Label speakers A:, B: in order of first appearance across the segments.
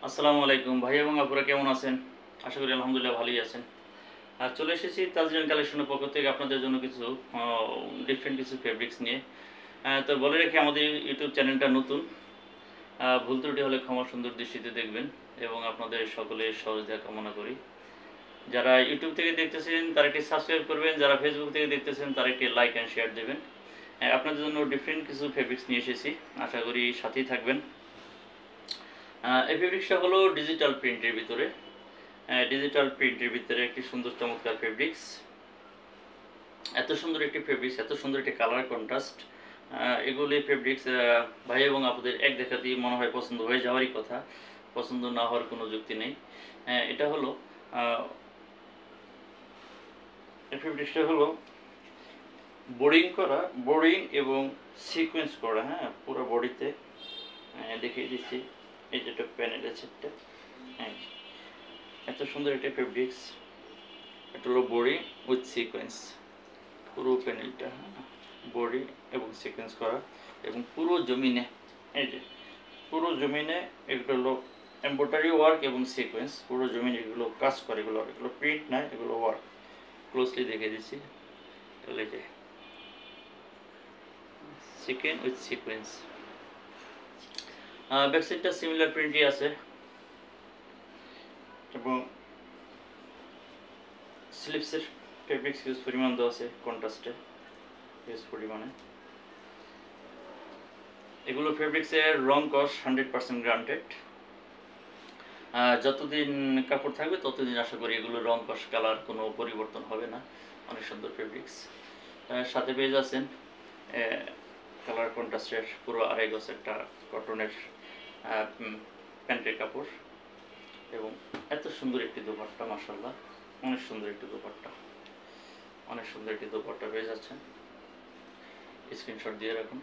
A: আসসালামু আলাইকুম ভাই এবং আপুরা, কেমন আছেন? আশা করি আলহামদুলিল্লাহ ভালোই আছেন। আর চলে এসেছি তাজরিন কালেকশনের পক্ষ থেকে আপনাদের জন্য কিছু ডিফারেন্ট কিছু ফেব্রিক্স নিয়ে। তো বলে রেখে আমাদের ইউটিউব চ্যানেলটা নতুন। ভুল ত্রুটি হলে ক্ষমা সুন্দর দৃষ্টিতে দেখবেন এবং আপনাদের সকলের সহযোগিতা কামনা করি। যারা ইউটিউব থেকে দেখতেছেন তারা একটি সাবস্ক্রাইব করবেন, যারা ফেসবুক থেকে দেখতেছেন তারা একটি লাইক অ্যান্ড শেয়ার দেবেন। আপনাদের জন্য ডিফারেন্ট কিছু ফেব্রিক্স নিয়ে এসেছি, আশা করি সাথেই থাকবেন। এই ফেব্রিক্সটা হলো ডিজিটাল প্রিন্টের ভিতরে। ডিজিটাল প্রিন্টের ভিতরে একটি সুন্দর চমৎকার ফেব্রিক্স। এত সুন্দর একটি ফেব্রিক্স, এত সুন্দর একটি কালার কন্ট্রাস্ট। এগুলি ফেব্রিক্স ভাই এবং আপনাদের এক দেখাতেই মনে হয় পছন্দ হয়ে যাওয়ারই কথা, পছন্দ না হওয়ার কোনো যুক্তি নেই। এটা হলো এই ফেব্রিক্সটা হলো বোর্ডিং করা, বোর্ডিং এবং সিকোয়েন্স করা। হ্যাঁ, পুরো বডিতে দেখিয়ে দিচ্ছি। এই যেটা প্যানেলের সেটটা, হ্যাঁ, এত সুন্দর একটা ফেব্রিক্স। এটা হলো বডি উইথ সিকোয়েন্স, পুরো প্যানেলটা বডি এবং সিকোয়েন্স করা এবং পুরো জমিনে, এই যে পুরো জমিনে এগুলো হলো এমব্রয়ডারি ওয়ার্ক এবং সিকোয়েন্স। পুরো জমিনে এগুলো কাজ করে, এগুলো প্রিন্ট নয়, এগুলো ওয়ার্ক। ক্লোজলি দেখে দিচ্ছি, এগুলো যে সিকোয়েন্স উইথ সিকোয়েন্স। ব্যাকসাইডটা সিমিলার প্রিন্টই আছে এবং স্লিপসের ফেব্রিক্স ইউজ পরিমাণ দেওয়া আছে, কন্ট্রাস্টে ইউজ পরিমাণে। এগুলো ফেব্রিক্সের রং কস 100% গ্রান্টেড। যতদিন কাপড় থাকবে ততদিন আশা করি এগুলো রং কস কালার কোনো পরিবর্তন হবে না। অনেক সুন্দর ফেব্রিক্স। সাথে পেয়ে যাচ্ছেন কালার কন্ট্রাস্টের পুরো 2.5 গজ একটা কটনের প্যান্টের কাপড় এবং এত সুন্দর একটি দোপাট্টা, মাশাআল্লাহ অনেক সুন্দর একটি দোপাট্টা, অনেক সুন্দর একটি দোপাট্টা পেয়ে যাচ্ছেন। স্ক্রিনশট দিয়ে রাখুন,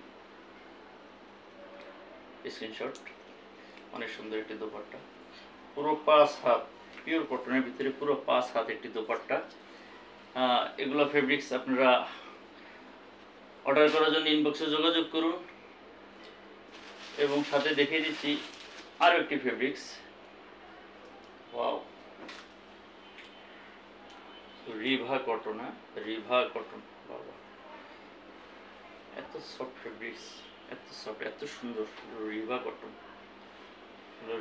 A: স্ক্রিনশট। অনেক সুন্দর একটি দোপাট্টা, পুরো 5 হাত পিওর কটনের ভিতরে পুরো 5 হাত একটি দোপাট্টা। এগুলো ফেব্রিক্স আপনারা অর্ডার করার জন্য ইনবক্সে যোগাযোগ করুন এবং সাথে দেখিয়ে দিচ্ছি আরও একটি fabrics. Wow, Riva cotton. Riva cotton, বাবা এত সফট ফেব্রিক্স, এত সফট, এত সুন্দর। রিভা কটন,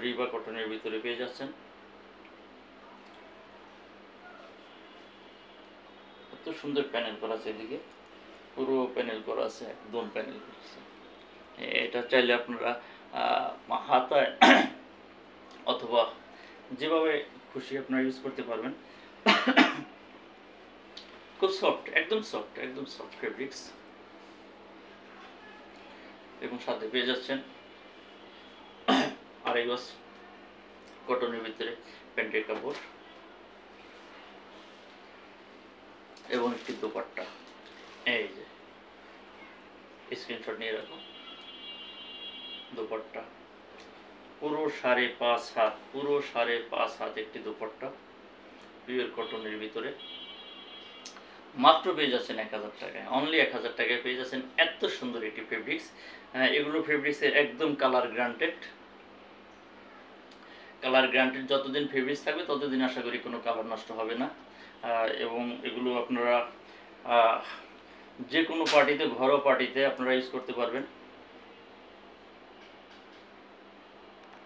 A: রিভা কটনের ভিতরে পেয়ে যাচ্ছেন। এত সুন্দর প্যানেল করা আছে, এদিকে পুরো প্যানেল করা আছে, একদম প্যানেল করা আছে। এটা চাইলে আপনারা হাতায় অথবা যেভাবে খুশি আপনারা ইউজ করতে পারবেন। খুব সফট, একদম সফট, একদম সফট ফেব্রিক্স এবং সাথে পেয়ে যাচ্ছেন 2.5 গজ কটনের ভিতরে প্যান্টের কাপড় এবং একটি দোপাট্টা। এই যে স্ক্রিনশট নিয়ে রাখুন। দোপাট্টা পুরো 5.5 হাত, পুরো 5.5 হাত একটি দোপাট্টা পিওর কটনের ভিতরে। মাত্র পেয়ে যাচ্ছেন 1000 টাকায়, অনলি 1000 টাকায় পেয়ে যাচ্ছেন এত সুন্দর একটি ফেব্রিক্স। এগুলো ফেব্রিক্সের একদম কালার গ্রান্টেড। কালার গ্রান্টেড, যতদিন ফেব্রিক্স থাকবে ততদিন আশা করি কোনো কালার নষ্ট হবে না। এবং এগুলো আপনারা যে কোনো পার্টিতে, ঘরোয়া পার্টিতে আপনারা ইউজ করতে পারবেন।